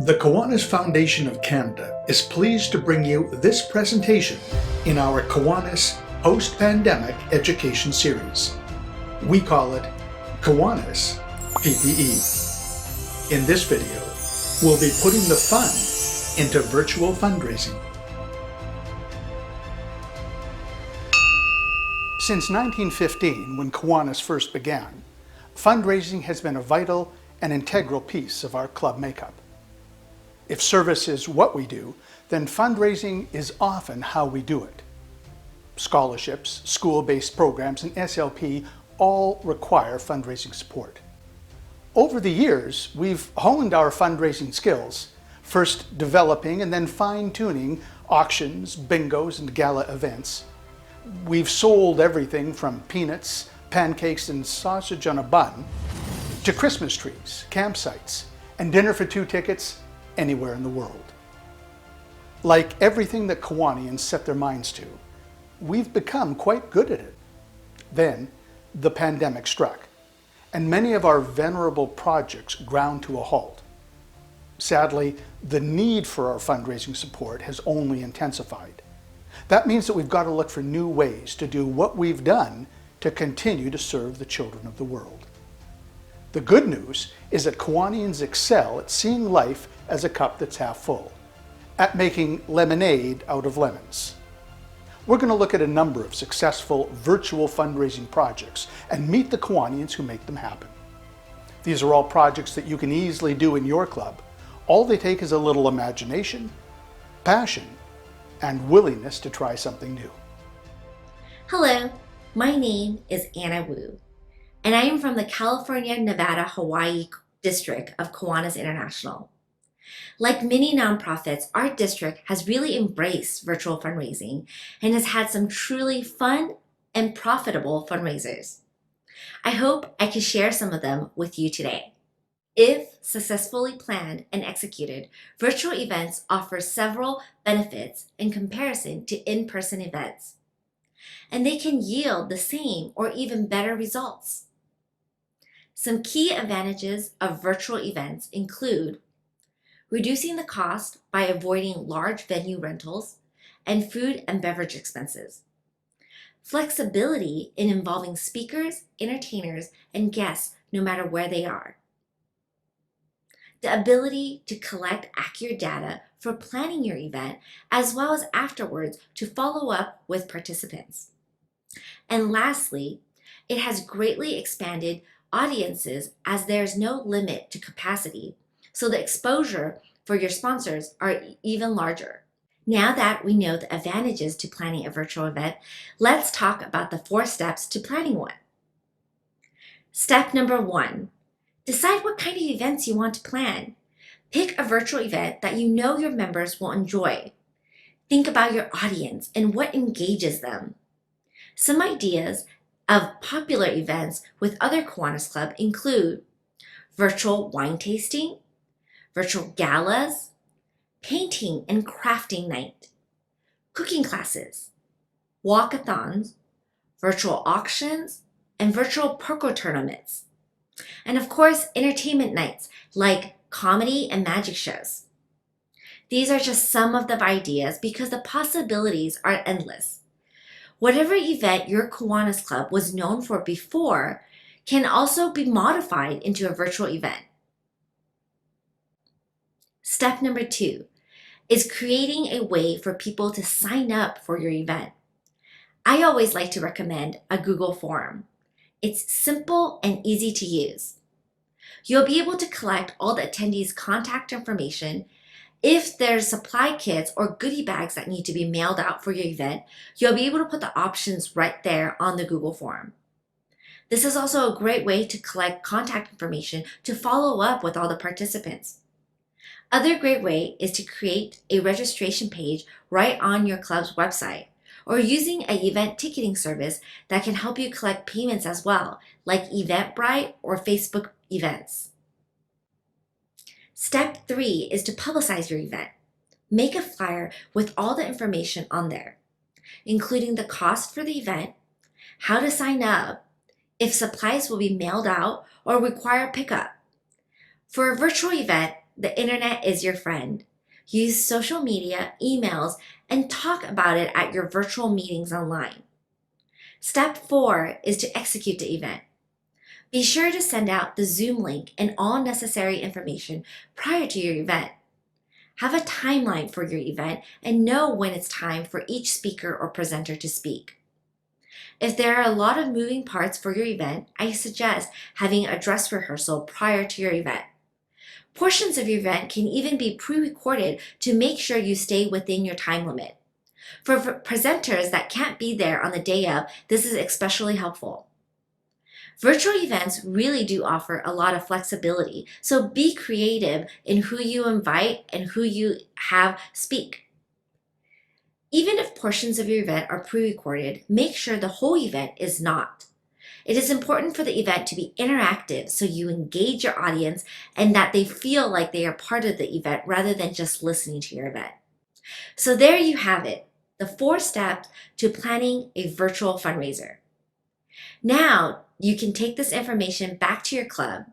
The Kiwanis Foundation of Canada is pleased to bring you this presentation in our Kiwanis Post-Pandemic Education Series. We call it Kiwanis PPE. In this video, we'll be putting the fun into virtual fundraising. Since 1915, when Kiwanis first began, fundraising has been a vital and integral piece of our club makeup. If service is what we do, then fundraising is often how we do it. Scholarships, school-based programs, and SLP all require fundraising support. Over the years, we've honed our fundraising skills, first developing and then fine-tuning auctions, bingos, and gala events. We've sold everything from peanuts, pancakes, and sausage on a bun to Christmas trees, campsites, and dinner for two tickets anywhere in the world. Like everything that Kiwanians set their minds to, we've become quite good at it. Then the pandemic struck, and many of our venerable projects ground to a halt. Sadly, the need for our fundraising support has only intensified. That means that we've got to look for new ways to do what we've done to continue to serve the children of the world. The good news is that Kiwanians excel at seeing life as a cup that's half full, at making lemonade out of lemons. We're going to look at a number of successful virtual fundraising projects and meet the Kiwanians who make them happen. These are all projects that you can easily do in your club. All they take is a little imagination, passion, and willingness to try something new. Hello, my name is Anna Wu, and I am from the California, Nevada, Hawaii district of Kiwanis International. Like many nonprofits, our district has really embraced virtual fundraising and has had some truly fun and profitable fundraisers. I hope I can share some of them with you today. If successfully planned and executed, virtual events offer several benefits in comparison to in-person events, and they can yield the same or even better results. Some key advantages of virtual events include reducing the cost by avoiding large venue rentals and food and beverage expenses, flexibility in involving speakers, entertainers, and guests no matter where they are, the ability to collect accurate data for planning your event as well as afterwards to follow up with participants. And lastly, it has greatly expanded audiences as there's no limit to capacity, so the exposure for your sponsors are even larger. Now that we know the advantages to planning a virtual event, let's talk about the 4 steps to planning one. Step number 1, decide what kind of events you want to plan. Pick a virtual event that you know your members will enjoy. Think about your audience and what engages them. Some ideas of popular events with other Kiwanis Club include virtual wine tasting, virtual galas, painting and crafting night, cooking classes, walkathons, virtual auctions, and virtual poker tournaments. And of course, entertainment nights like comedy and magic shows. These are just some of the ideas because the possibilities are endless. Whatever event your Kiwanis Club was known for before can also be modified into a virtual event. Step number 2 is creating a way for people to sign up for your event. I always like to recommend a Google form. It's simple and easy to use. You'll be able to collect all the attendees' contact information. If there's supply kits or goodie bags that need to be mailed out for your event, you'll be able to put the options right there on the Google form. This is also a great way to collect contact information to follow up with all the participants. Other great way is to create a registration page right on your club's website, or using an event ticketing service that can help you collect payments as well, like Eventbrite or Facebook events. Step 3 is to publicize your event. Make a flyer with all the information on there, including the cost for the event, how to sign up, if supplies will be mailed out or require pickup. For a virtual event, the internet is your friend. Use social media, emails, and talk about it at your virtual meetings online. Step 4 is to execute the event. Be sure to send out the Zoom link and all necessary information prior to your event. Have a timeline for your event and know when it's time for each speaker or presenter to speak. If there are a lot of moving parts for your event, I suggest having a dress rehearsal prior to your event. Portions of your event can even be pre-recorded to make sure you stay within your time limit. For presenters that can't be there on the day of, this is especially helpful. Virtual events really do offer a lot of flexibility, so be creative in who you invite and who you have speak. Even if portions of your event are pre-recorded, make sure the whole event is not. It is important for the event to be interactive so you engage your audience and that they feel like they are part of the event rather than just listening to your event. So there you have it, the 4 steps to planning a virtual fundraiser. Now you can take this information back to your club.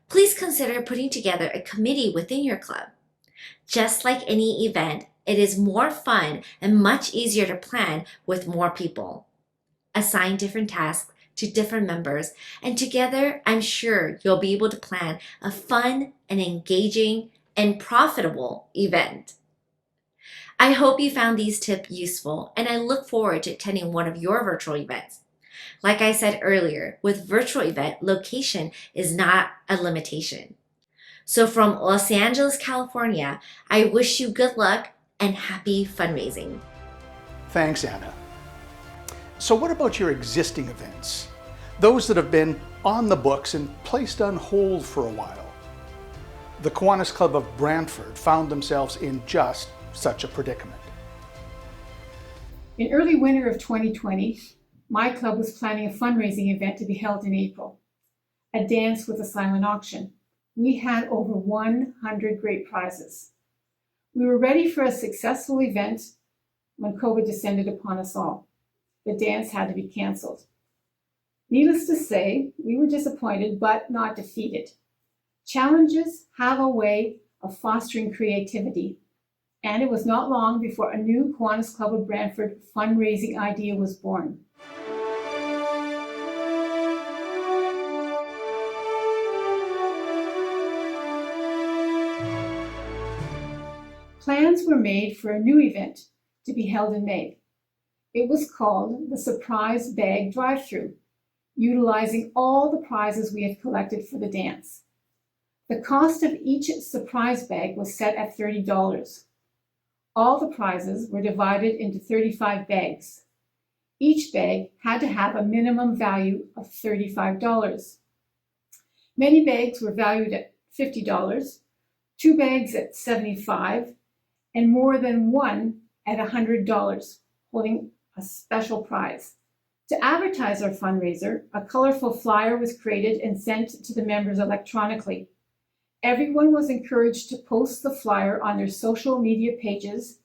Please consider putting together a committee within your club. Just like any event, it is more fun and much easier to plan with more people. Assign different tasks to different members, and together I'm sure you'll be able to plan a fun and engaging and profitable event. I hope you found these tips useful, and I look forward to attending one of your virtual events. Like I said earlier, with virtual event, location is not a limitation. So from Los Angeles, California, I wish you good luck and happy fundraising. Thanks, Anna. So what about your existing events? Those that have been on the books and placed on hold for a while. The Kiwanis Club of Brantford found themselves in just such a predicament. In early winter of 2020, my club was planning a fundraising event to be held in April, a dance with a silent auction. We had over 100 great prizes. We were ready for a successful event when COVID descended upon us all. The dance had to be canceled. Needless to say, we were disappointed but not defeated. Challenges have a way of fostering creativity, and it was not long before a new Kiwanis Club of Brantford fundraising idea was born. Plans were made for a new event to be held in May. It was called the Surprise Bag Drive-Thru, utilizing all the prizes we had collected for the dance. The cost of each surprise bag was set at $30. All the prizes were divided into 35 bags. Each bag had to have a minimum value of $35. Many bags were valued at $50, 2 bags at $75, and more than one at $100, holding a special prize. To advertise our fundraiser, a colorful flyer was created and sent to the members electronically. Everyone was encouraged to post the flyer on their social media pages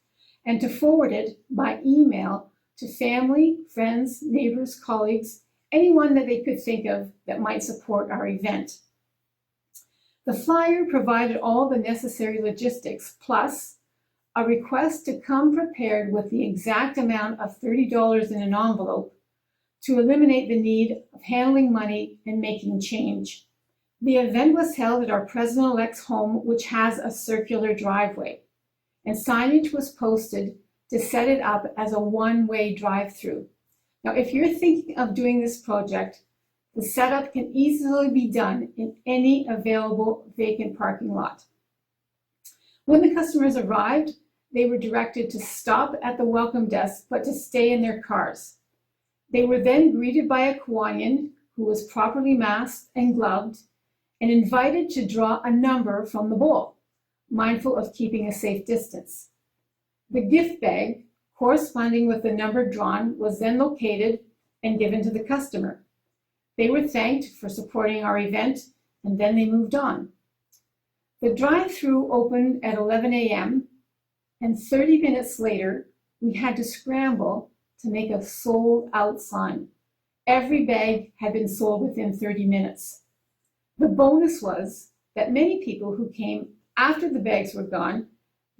and to forward it by email to family, friends, neighbors, colleagues, anyone that they could think of that might support our event. The flyer provided all the necessary logistics, plus a request to come prepared with the exact amount of $30 in an envelope to eliminate the need of handling money and making change. The event was held at our President-elect's home, which has a circular driveway, and signage was posted to set it up as a one-way drive-through. Now, if you're thinking of doing this project, the setup can easily be done in any available vacant parking lot. When the customers arrived, they were directed to stop at the welcome desk, but to stay in their cars. They were then greeted by a Kiwanian who was properly masked and gloved and invited to draw a number from the bowl, mindful of keeping a safe distance. The gift bag, corresponding with the number drawn, was then located and given to the customer. They were thanked for supporting our event, and then they moved on. The drive-through opened at 11 a.m., and 30 minutes later, we had to scramble to make a sold-out sign. Every bag had been sold within 30 minutes. The bonus was that many people who came after the bags were gone,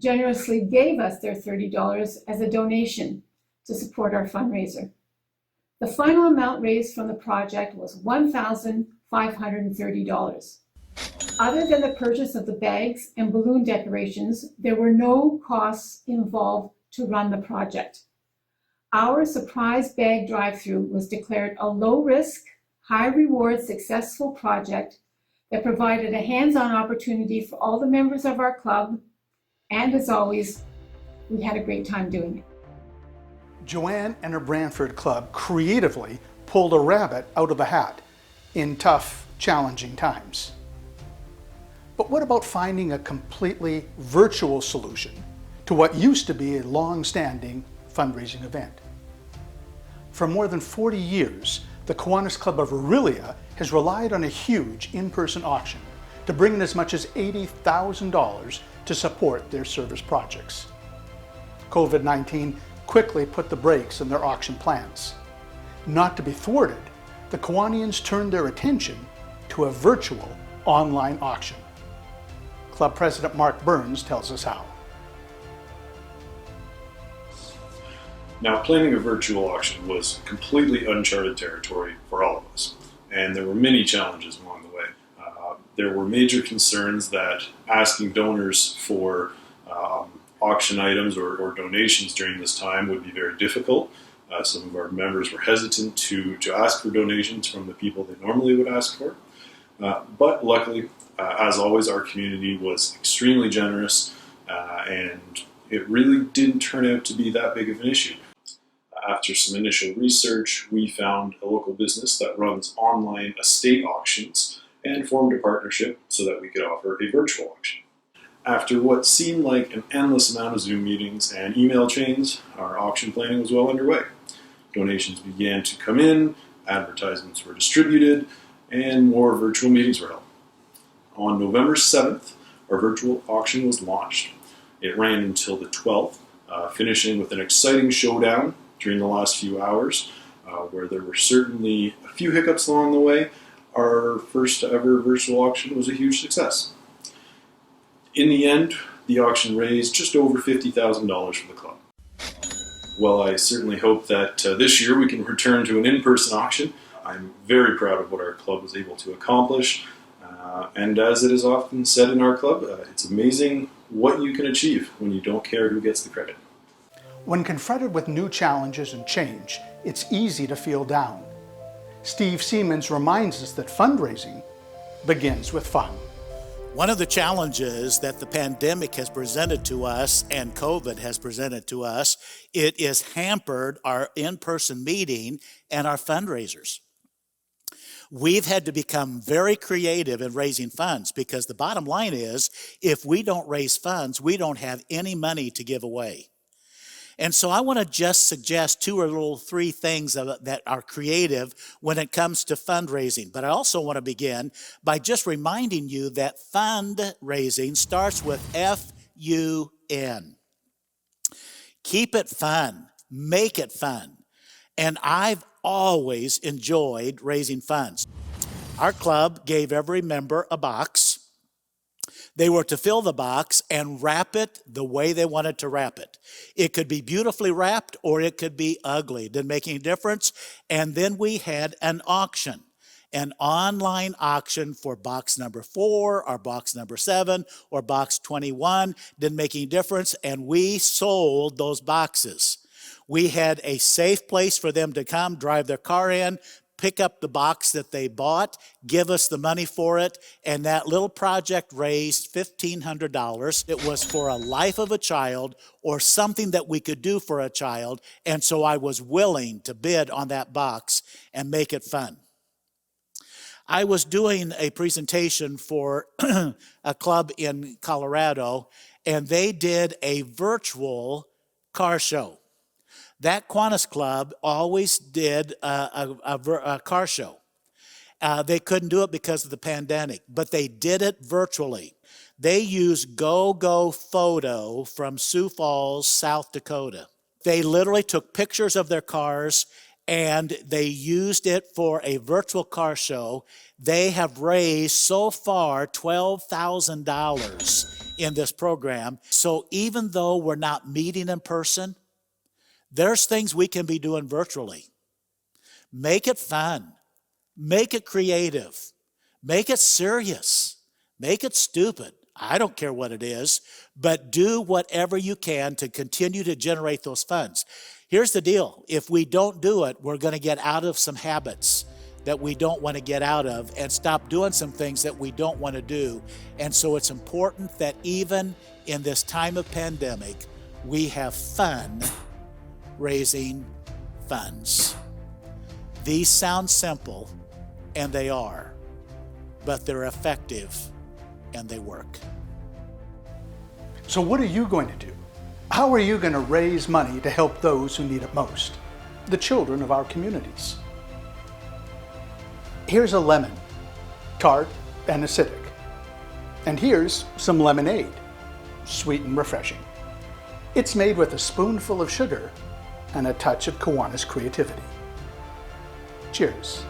generously gave us their $30 as a donation to support our fundraiser. The final amount raised from the project was $1,530. Other than the purchase of the bags and balloon decorations, there were no costs involved to run the project. Our surprise bag drive-through was declared a low-risk, high-reward, successful project that provided a hands-on opportunity for all the members of our club, and as always, we had a great time doing it. Joanne and her Brantford club creatively pulled a rabbit out of a hat in tough, challenging times. But what about finding a completely virtual solution to what used to be a long-standing fundraising event? For more than 40 years, the Kiwanis Club of Orillia has relied on a huge in-person auction to bring in as much as $80,000 to support their service projects. COVID-19 quickly put the brakes on their auction plans. Not to be thwarted, the Kiwanians turned their attention to a virtual online auction. Club President Mark Burns tells us how. Now, planning a virtual auction was completely uncharted territory for all of us, and there were many challenges along the way. There were major concerns that asking donors for auction items or donations during this time would be very difficult. Some of our members were hesitant to ask for donations from the people they normally would ask for. But luckily, as always, our community was extremely generous, and it really didn't turn out to be that big of an issue. After some initial research, we found a local business that runs online estate auctions and formed a partnership so that we could offer a virtual auction. After what seemed like an endless amount of Zoom meetings and email chains, our auction planning was well underway. Donations began to come in, advertisements were distributed, and more virtual meetings were held. On November 7th, our virtual auction was launched. It ran until the 12th, finishing with an exciting showdown during the last few hours, where there were certainly a few hiccups along the way. Our first ever virtual auction was a huge success. In the end, the auction raised just over $50,000 for the club. Well, I certainly hope that this year we can return to an in-person auction. I'm very proud of what our club was able to accomplish. And as it is often said in our club, it's amazing what you can achieve when you don't care who gets the credit. When confronted with new challenges and change, it's easy to feel down. Steve Siemens reminds us that fundraising begins with fun. One of the challenges that the pandemic has presented to us and COVID has presented to us, it has hampered our in-person meeting and our fundraisers. We've had to become very creative in raising funds because the bottom line is, if we don't raise funds, we don't have any money to give away. And so I want to just suggest three things that are creative when it comes to fundraising. But I also want to begin by just reminding you that fundraising starts with F-U-N. Keep it fun. Make it fun. And I've always enjoyed raising funds. Our club gave every member a box. They were to fill the box and wrap it the way they wanted to wrap it. It could be beautifully wrapped or it could be ugly. It didn't make any difference. And then we had an auction, an online auction for box number 4 or box number 7 or box 21. Didn't make any difference. And we sold those boxes. We had a safe place for them to come, drive their car in, pick up the box that they bought, give us the money for it, and that little project raised $1,500. It was for a life of a child or something that we could do for a child, and so I was willing to bid on that box and make it fun. I was doing a presentation for a club in Colorado, and they did a virtual car show. That Kiwanis Club always did a car show. They couldn't do it because of the pandemic, but they did it virtually. They used Go Photo from Sioux Falls, South Dakota. They literally took pictures of their cars and they used it for a virtual car show. They have raised so far $12,000 in this program. So even though we're not meeting in person, there's things we can be doing virtually. Make it fun. Make it creative. Make it serious. Make it stupid. I don't care what it is, but do whatever you can to continue to generate those funds. Here's the deal. If we don't do it, we're going to get out of some habits that we don't want to get out of and stop doing some things that we don't want to do. And so it's important that even in this time of pandemic, we have fun raising funds. These sound simple, and they are, but they're effective and they work. So what are you going to do? How are you going to raise money to help those who need it most? The children of our communities. Here's a lemon, tart and acidic. And here's some lemonade, sweet and refreshing. It's made with a spoonful of sugar and a touch of Kiwanis creativity. Cheers.